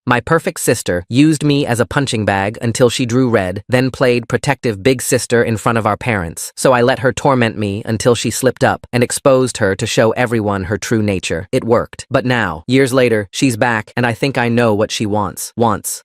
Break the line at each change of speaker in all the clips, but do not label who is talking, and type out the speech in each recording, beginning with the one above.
My perfect sister used me as a punching bag until she drew red, then played protective big sister in front of our parents. So I let her torment me until she slipped up and exposed her to show everyone her true nature. It worked. But now, years later, she's back and I think I know what she wants.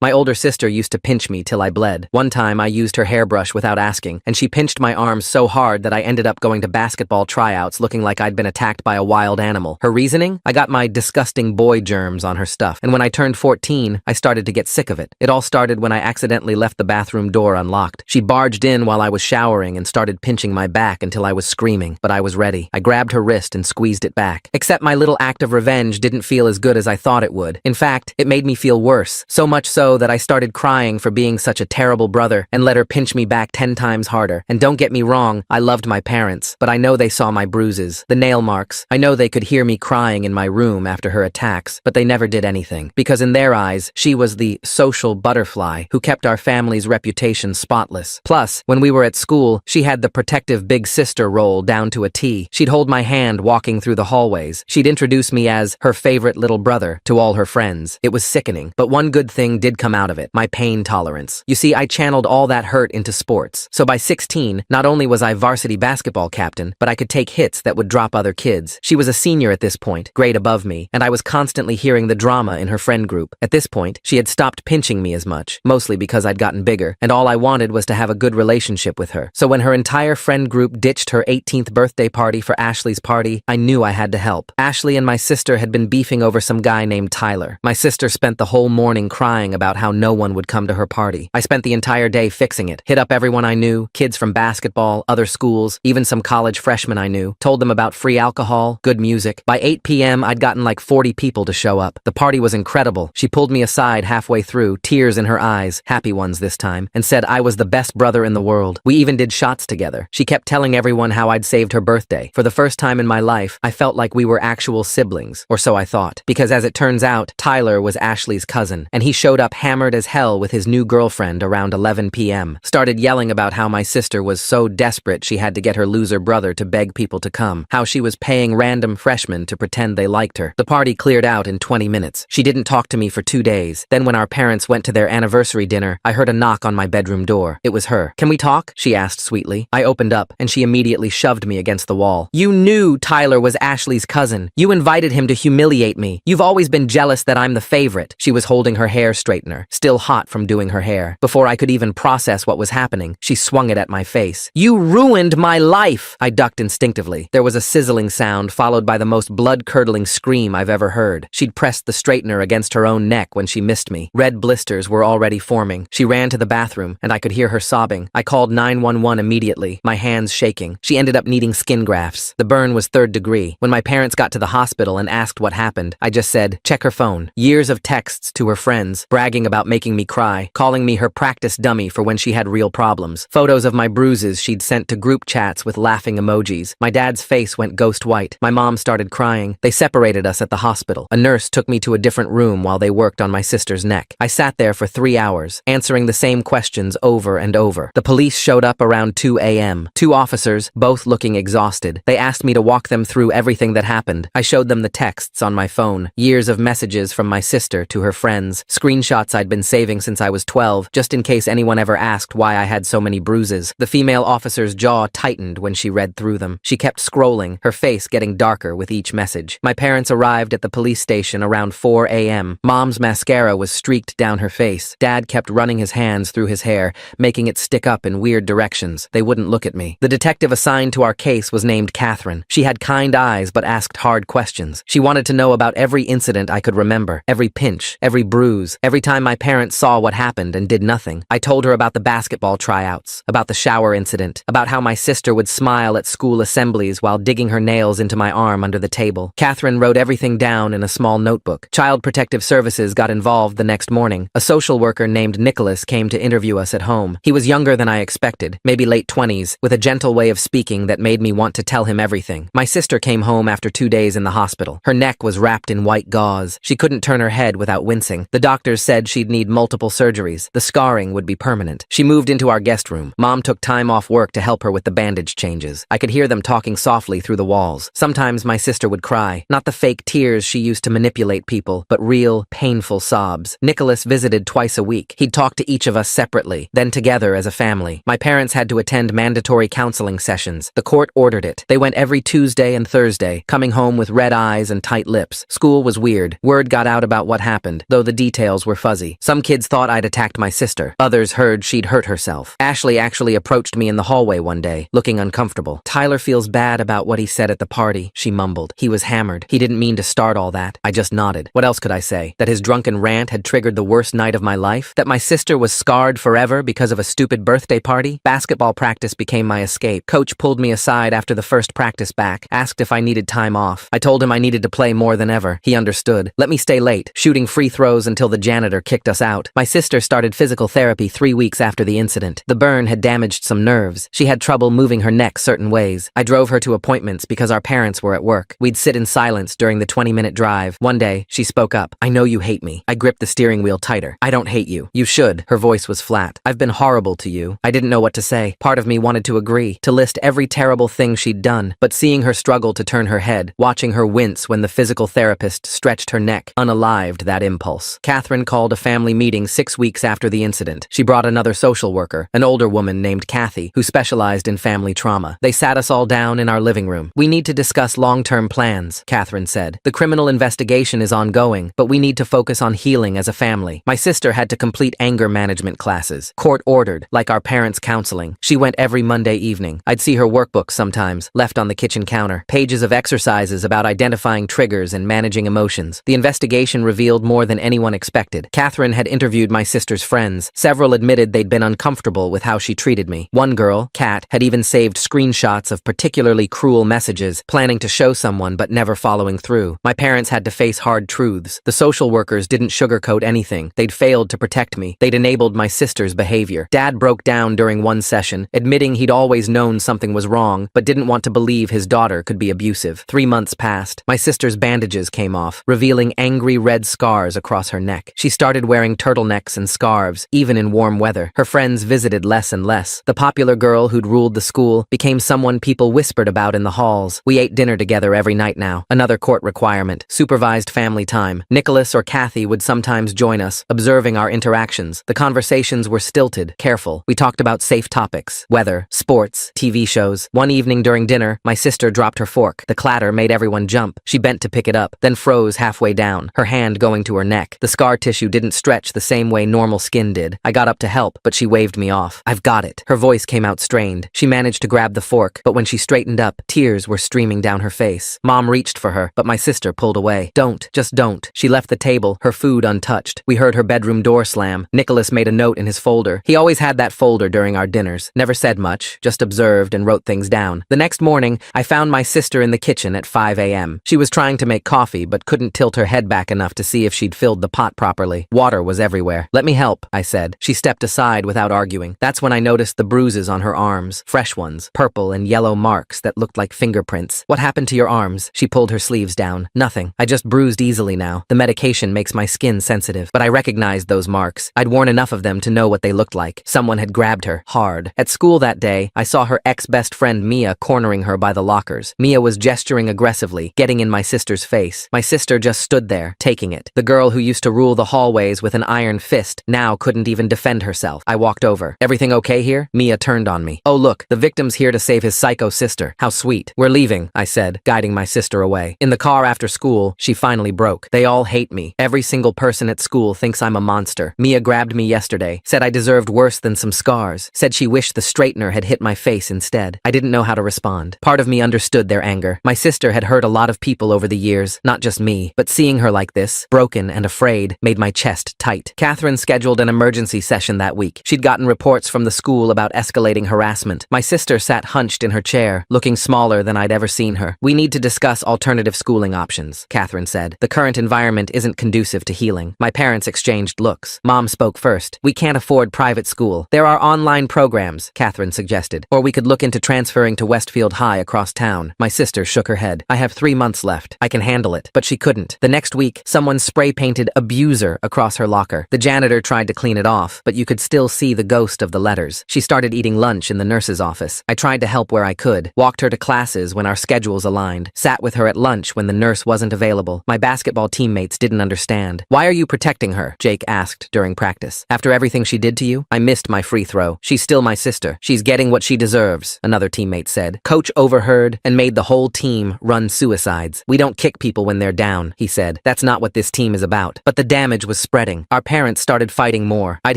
My older sister used to pinch me till I bled. One time I used her hairbrush without asking, and she pinched my arms so hard that I ended up going to basketball tryouts looking like I'd been attacked by a wild animal. Her reasoning? I got my disgusting boy germs on her stuff, and when I turned 14, I started to get sick of it. It all started when I accidentally left the bathroom door unlocked. She barged in while I was showering and started pinching my back until I was screaming, but I was ready. I grabbed her wrist and squeezed it back. Except my little act of revenge didn't feel as good as I thought it would. In fact, it made me feel worse, so much so that I started crying for being such a terrible brother and let her pinch me back 10 times harder. And don't get me wrong, I loved my parents, but I know they saw my bruises, the nail marks. I know they could hear me crying in my room after her attacks, but they never did anything, because in their eyes, she was the social butterfly who kept our family's reputation spotless. Plus, when we were at school, she had the protective big sister role down to a T. She'd hold my hand walking through the hallways. She'd introduce me as her favorite little brother to all her friends. It was sickening, but one good thing did come out of it: my pain tolerance. You see, I channeled all that hurt into sports. So by 16, not only was I varsity basketball captain, but I could take hits that would drop other kids. She was a senior at this point, grade above me, and I was constantly hearing the drama in her friend group. At this point, she had stopped pinching me as much, mostly because I'd gotten bigger, and all I wanted was to have a good relationship with her. So when her entire friend group ditched her 18th birthday party for Ashley's party, I knew I had to help. Ashley and my sister had been beefing over some guy named Tyler. My sister spent the whole morning crying about how no one would come to her party. I spent the entire day fixing it, hit up everyone I knew, kids from basketball, other schools, even some college freshmen I knew, told them about free alcohol, good music. By 8 p.m., I'd gotten like 40 people to show up. The party was incredible. She pulled me aside halfway through, tears in her eyes, happy ones this time, and said I was the best brother in the world. We even did shots together. She kept telling everyone how I'd saved her birthday. For the first time in my life, I felt like we were actual siblings, or so I thought, because as it turns out, Tyler was Ashley's cousin, and he showed up hammered as hell with his new girlfriend around 11 p.m. Started yelling about how my sister was so desperate she had to get her loser brother to beg people to come, how she was paying random freshmen to pretend they liked her. The party cleared out in 20 minutes. She didn't talk to me for 2 days. Then when our parents went to their anniversary dinner, I heard a knock on my bedroom door. It was her. "Can we talk?" she asked sweetly. I opened up, and she immediately shoved me against the wall. "You knew Tyler was Ashley's cousin. You invited him to humiliate me. You've always been jealous that I'm the favorite." She was holding her hair straightener, still hot from doing her hair. Before I could even process what was happening, she swung it at my face. "You ruined my life!" I ducked instinctively. There was a sizzling sound followed by the most blood-curdling scream I've ever heard. She'd pressed the straightener against her own neck when she missed me. Red blisters were already forming. She ran to the bathroom, and I could hear her sobbing. I called 911 immediately, my hands shaking. She ended up needing skin grafts. The burn was 3rd degree. When my parents got to the hospital and asked what happened, I just said, "Check her phone." Years of texts to her friends, bragging about making me cry, calling me her practice dummy for when she had real problems. Photos of my bruises she'd sent to group chats with laughing emojis. My dad's face went ghost white. My mom started crying. They separated us at the hospital. A nurse took me to a different room while they worked on my sister's neck. I sat there for 3 hours, answering the same questions over and over. The police showed up around 2 a.m. 2 officers, both looking exhausted. They asked me to walk them through everything that happened. I showed them the texts on my phone, years of messages from my sister to her friends, screenshots I'd been saving since I was 12, just in case anyone ever asked why I had so many bruises. The female officer's jaw tightened when she read through them. She kept scrolling, her face getting darker with each message. My parents arrived at the police station around 4 a.m. Mom's mascara was streaked down her face. Dad kept running his hands through his hair, making it stick up in weird directions. They wouldn't look at me. The detective assigned to our case was named Catherine. She had kind eyes but asked hard questions. She wanted to know about every incident I could remember, every pinch, every bruise, every time my parents saw what happened and did nothing. I told her about the basketball tryouts, about the shower incident, about how my sister would smile at school assemblies while digging her nails into my arm under the table. Catherine wrote everything down in a small notebook. Child Protective Services got involved the next morning. A social worker named Nicholas came to interview us at home. He was younger than I expected, maybe late 20s, with a gentle way of speaking that made me want to tell him everything. My sister came home after 2 days in the hospital. Her neck was wrapped in white gauze. She couldn't turn her head without wincing. The doctors said she'd need multiple surgeries. The scarring would be permanent. She moved into our guest room. Mom took time off work to help her with the bandage changes. I could hear them talking softly through the walls. Sometimes my sister would cry, not the fake tears she used to manipulate people, but real, painful pitiful sobs. Nicholas visited twice a week. He'd talk to each of us separately, then together as a family. My parents had to attend mandatory counseling sessions. The court ordered it. They went every Tuesday and Thursday, coming home with red eyes and tight lips. School was weird. Word got out about what happened, though the details were fuzzy. Some kids thought I'd attacked my sister. Others heard she'd hurt herself. Ashley actually approached me in the hallway one day, looking uncomfortable. Tyler feels bad about what he said at the party, she mumbled. He was hammered. He didn't mean to start all that. I just nodded. What else could I say? That his drunken rant had triggered the worst night of my life? That my sister was scarred forever because of a stupid birthday party? Basketball practice became my escape. Coach pulled me aside after the first practice back, asked if I needed time off. I told him I needed to play more than ever. He understood. Let me stay late, shooting free throws until the janitor kicked us out. My sister started physical therapy 3 weeks after the incident. The burn had damaged some nerves. She had trouble moving her neck certain ways. I drove her to appointments because our parents were at work. We'd sit in silence during the 20-minute drive. One day, she spoke up. I know you hate me. I gripped the steering wheel tighter. I don't hate you. You should. Her voice was flat. I've been horrible to you. I didn't know what to say. Part of me wanted to agree, to list every terrible thing she'd done. But seeing her struggle to turn her head, watching her wince when the physical therapist stretched her neck, unalived that impulse. Catherine called a family meeting 6 weeks after the incident. She brought another social worker, an older woman named Kathy, who specialized in family trauma. They sat us all down in our living room. We need to discuss long-term plans, Catherine said. The criminal investigation is ongoing, but we need to focus on healing as a family. My sister had to complete anger management classes. Court ordered, like our parents' counseling. She went every Monday evening. I'd see her workbooks sometimes, left on the kitchen counter. Pages of exercises about identifying triggers and managing emotions. The investigation revealed more than anyone expected. Catherine had interviewed my sister's friends. Several admitted they'd been uncomfortable with how she treated me. One girl, Kat, had even saved screenshots of particularly cruel messages, planning to show someone but never following through. My parents had to face hard truths. The social workers didn't sugarcoat anything. They'd failed to protect me. They'd enabled my sister's behavior. Dad broke down during one session, admitting he'd always known something was wrong, but didn't want to believe his daughter could be abusive. 3 months passed. My sister's bandages came off, revealing angry red scars across her neck. She started wearing turtlenecks and scarves, even in warm weather. Her friends visited less and less. The popular girl who'd ruled the school became someone people whispered about in the halls. We ate dinner together every night now. Another court requirement. Supervised family time. Nicholas or Kathy would sometimes join us, observing our interactions. The conversations were stilted, careful. We talked about safe topics, weather, sports, TV shows. One evening during dinner, my sister dropped her fork. The clatter made everyone jump. She bent to pick it up, then froze halfway down, her hand going to her neck. The scar tissue didn't stretch the same way normal skin did. I got up to help, but she waved me off. I've got it. Her voice came out strained. She managed to grab the fork, but when she straightened up, tears were streaming down her face. Mom reached for her, but my sister pulled away. Don't. Just don't. She left the table, her food untouched. We heard her bedroom door slam. Nicholas made a note in his folder. He always had that folder during our dinners. Never said much, just observed and wrote things down. The next morning, I found my sister in the kitchen at 5 a.m. She was trying to make coffee, but couldn't tilt her head back enough to see if she'd filled the pot properly. Water was everywhere. Let me help, I said. She stepped aside without arguing. That's when I noticed the bruises on her arms. Fresh ones, purple and yellow marks that looked like fingerprints. What happened to your arms? She pulled her sleeves down. Nothing. I just bruised easily now. The medication makes my skin sensitive, but I recognized those marks. I'd worn enough of them to know what they looked like. Someone had grabbed her, hard. At school that day, I saw her ex-best friend Mia cornering her by the lockers. Mia was gesturing aggressively, getting in my sister's face. My sister just stood there, taking it. The girl who used to rule the hallways with an iron fist now couldn't even defend herself. I walked over. Everything okay here? Mia turned on me. Oh look, the victim's here to save his psycho sister. How sweet. We're leaving, I said, guiding my sister away. In the car after school, she finally broke. They all hate me. Every single person at school thinks I'm a monster. Mia grabbed me yesterday, said I deserved worse than some scars, said she wished the straightener had hit my face instead. I didn't know how to respond. Part of me understood their anger. My sister had hurt a lot of people over the years, not just me, but seeing her like this, broken and afraid, made my chest tight. Catherine scheduled an emergency session that week. She'd gotten reports from the school about escalating harassment. My sister sat hunched in her chair, looking smaller than I'd ever seen her. We need to discuss alternative schooling options, Catherine said. The current environment isn't conducive to healing. My parents exchanged looks. Mom spoke first. We can't afford private school. There are online programs, Catherine suggested. Or we could look into transferring to Westfield High across town. My sister shook her head. I have 3 months left. I can handle it. But she couldn't. The next week, someone spray-painted abuser across her locker. The janitor tried to clean it off, but you could still see the ghost of the letters. She started eating lunch in the nurse's office. I tried to help where I could, walked her to classes when our schedules aligned, sat with her at lunch when the nurse wasn't available. My basketball teammates didn't understand. understand. Why are you protecting her? Jake asked during practice. After everything she did to you? I missed my free throw. She's still my sister. She's getting what she deserves, another teammate said. Coach overheard and made the whole team run suicides. We don't kick people when they're down, he said. That's not what this team is about. But the damage was spreading. Our parents started fighting more. I'd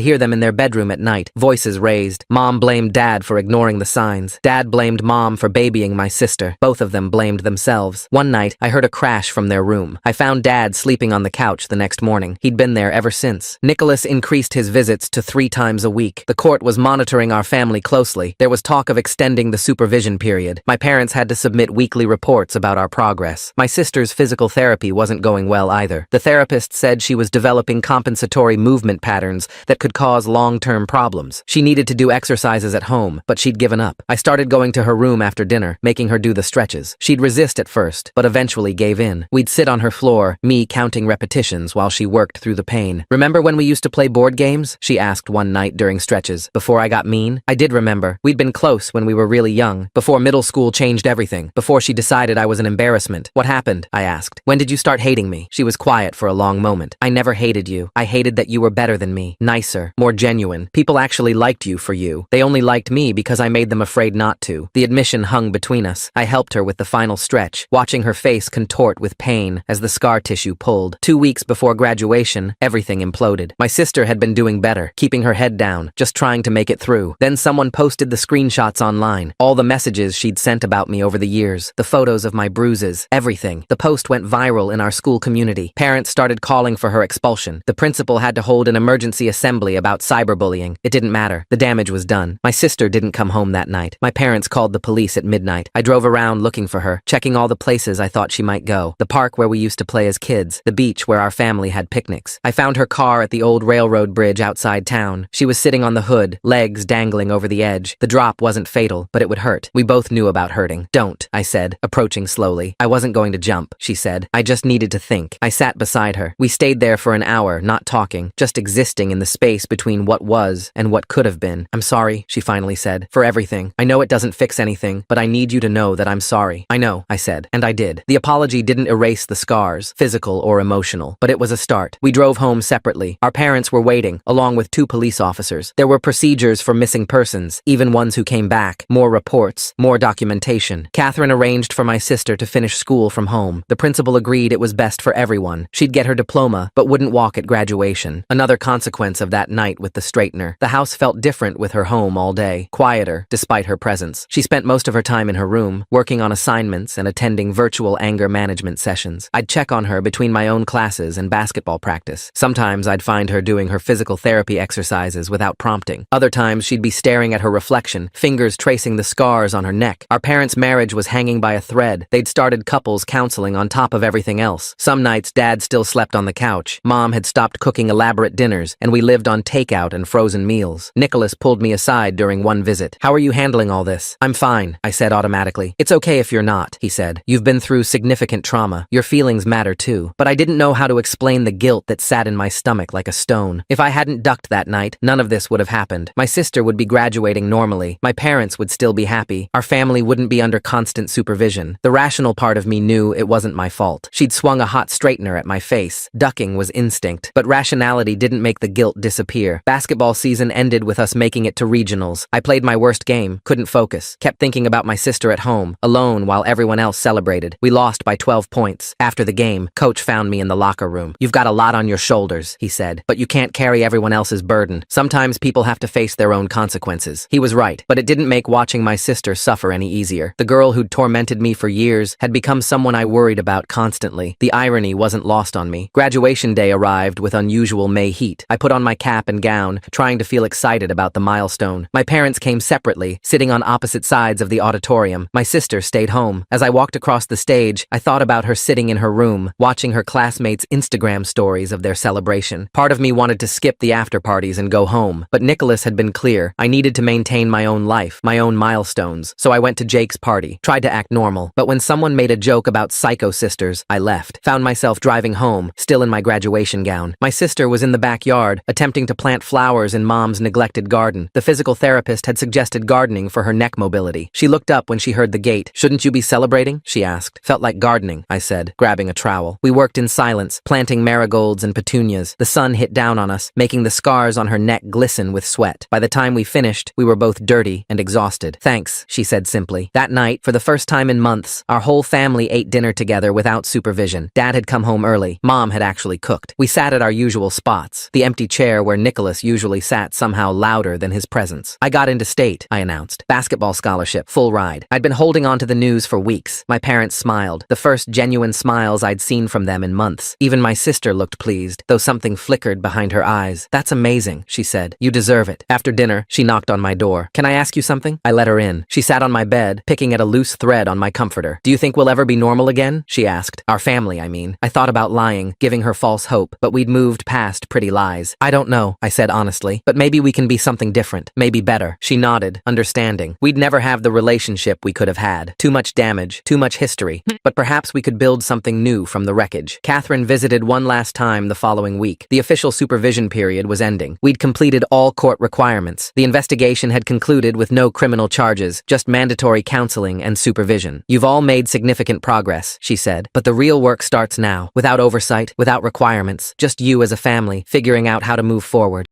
hear them in their bedroom at night, voices raised. Mom blamed Dad for ignoring the signs. Dad blamed Mom for babying my sister. Both of them blamed themselves. One night, I heard a crash from their room. I found Dad sleeping on the couch the next morning. He'd been there ever since. Nicholas increased his visits to 3 times a week. The court was monitoring our family closely. There was talk of extending the supervision period. My parents had to submit weekly reports about our progress. My sister's physical therapy wasn't going well either. The therapist said she was developing compensatory movement patterns that could cause long-term problems. She needed to do exercises at home, but she'd given up. I started going to her room after dinner, making her do the stretches. She'd resist at first, but eventually gave in. We'd sit on her floor, me counting repetitions while she worked through the pain. Remember when we used to play board games? She asked one night during stretches. Before I got mean? I did remember. We'd been close when we were really young, before middle school changed everything, before she decided I was an embarrassment. What happened? I asked. When did you start hating me? She was quiet for a long moment. I never hated you. I hated that you were better than me, nicer, more genuine. People actually liked you for you. They only liked me because I made them afraid not to. The admission hung between us. I helped her with the final stretch, watching her face contort with pain as the scar tissue pulled. 2 weeks before graduation, everything imploded. My sister had been doing better, keeping her head down, just trying to make it through. Then someone posted the screenshots online, all the messages she'd sent about me over the years, the photos of my bruises, everything. The post went viral in our school community. Parents started calling for her expulsion. The principal had to hold an emergency assembly about cyberbullying. It didn't matter. The damage was done. My sister didn't come home that night. My parents called the police at midnight. I drove around looking for her, checking all the places I thought she might go. The park where we used to play as kids, the beach where our family had picnics. I found her car at the old railroad bridge outside town. She was sitting on the hood, legs dangling over the edge. The drop wasn't fatal, but it would hurt. We both knew about hurting. Don't, I said, approaching slowly. I wasn't going to jump, she said. I just needed to think. I sat beside her. We stayed there for an hour, not talking, just existing in the space between what was and what could have been. I'm sorry, she finally said, for everything. I know it doesn't fix anything, but I need you to know that I'm sorry. I know, I said, and I did. The apology didn't erase the scars, physical or emotional, but it was a start. We drove home separately. Our parents were waiting, along with 2 police officers. There were procedures for missing persons, even ones who came back, more reports, more documentation. Catherine arranged for my sister to finish school from home. The principal agreed it was best for everyone. She'd get her diploma, but wouldn't walk at graduation. Another consequence of that night with the straightener. The house felt different with her home all day, quieter, despite her presence. She spent most of her time in her room, working on assignments and attending virtual anger management sessions. I'd check on her between my own classes and basketball practice. Sometimes I'd find her doing her physical therapy exercises without prompting. Other times she'd be staring at her reflection, fingers tracing the scars on her neck. Our parents' marriage was hanging by a thread. They'd started couples counseling on top of everything else. Some nights Dad still slept on the couch. Mom had stopped cooking elaborate dinners, and we lived on takeout and frozen meals. Nicholas pulled me aside during one visit. How are you handling all this? I'm fine, I said automatically. It's okay if you're not, he said. You've been through significant trauma. Your feelings matter too. But I didn't know how to explain the guilt that sat in my stomach like a stone. If I hadn't ducked that night, none of this would have happened. My sister would be graduating normally. My parents would still be happy. Our family wouldn't be under constant supervision. The rational part of me knew it wasn't my fault. She'd swung a hot straightener at my face. Ducking was instinct, but rationality didn't make the guilt disappear. Basketball season ended with us making it to regionals. I played my worst game, couldn't focus, kept thinking about my sister at home, alone while everyone else celebrated. We lost by 12 points. After the game, coach found me in the locker room. You've got a lot on your shoulders, he said, but you can't carry everyone else's burden. Sometimes people have to face their own consequences. He was right, but it didn't make watching my sister suffer any easier. The girl who'd tormented me for years had become someone I worried about constantly. The irony wasn't lost on me. Graduation day arrived with unusual May heat. I put on my cap and gown, trying to feel excited about the milestone. My parents came separately, sitting on opposite sides of the auditorium. My sister stayed home. As I walked across the stage, I thought about her sitting in her room, watching her classmates' Instagram stories of their celebration. Part of me wanted to skip the after parties and go home, but Nicholas had been clear. I needed to maintain my own life, my own milestones, so I went to Jake's party, tried to act normal, but when someone made a joke about psycho sisters, I left. Found myself driving home, still in my graduation gown. My sister was in the backyard, attempting to plant flowers in Mom's neglected garden. The physical therapist had suggested gardening for her neck mobility. She looked up when she heard the gate. Shouldn't you be celebrating? She asked. Felt like gardening, I said, grabbing a trowel. We worked in silence, planting marigolds and petunias. The sun hit down on us, making the scars on her neck glisten with sweat. By the time we finished, we were both dirty and exhausted. Thanks, she said simply. That night, for the first time in months, our whole family ate dinner together without supervision. Dad had come home early. Mom had actually cooked. We sat at our usual spots. The empty chair where Nicholas usually sat somehow louder than his presence. I got into state, I announced. Basketball scholarship, full ride. I'd been holding on to the news for weeks. My parents smiled. The first genuine smiles I'd seen from them in months. Even my sister looked pleased, though something flickered behind her eyes. That's amazing, she said. You deserve it. After dinner, she knocked on my door. Can I ask you something? I let her in. She sat on my bed, picking at a loose thread on my comforter. Do you think we'll ever be normal again? She asked. Our family, I mean. I thought about lying, giving her false hope, but we'd moved past pretty lies. I don't know, I said honestly, but maybe we can be something different, maybe better. She nodded, understanding. We'd never have the relationship we could have had. Too much damage, too much history, but perhaps we could build something new from the wreckage. Catherine visited one last time the following week. The official supervision period was ending. We'd completed all court requirements. The investigation had concluded with no criminal charges, just mandatory counseling and supervision. You've all made significant progress, she said, but the real work starts now, without oversight, without requirements, just you as a family, figuring out how to move forward.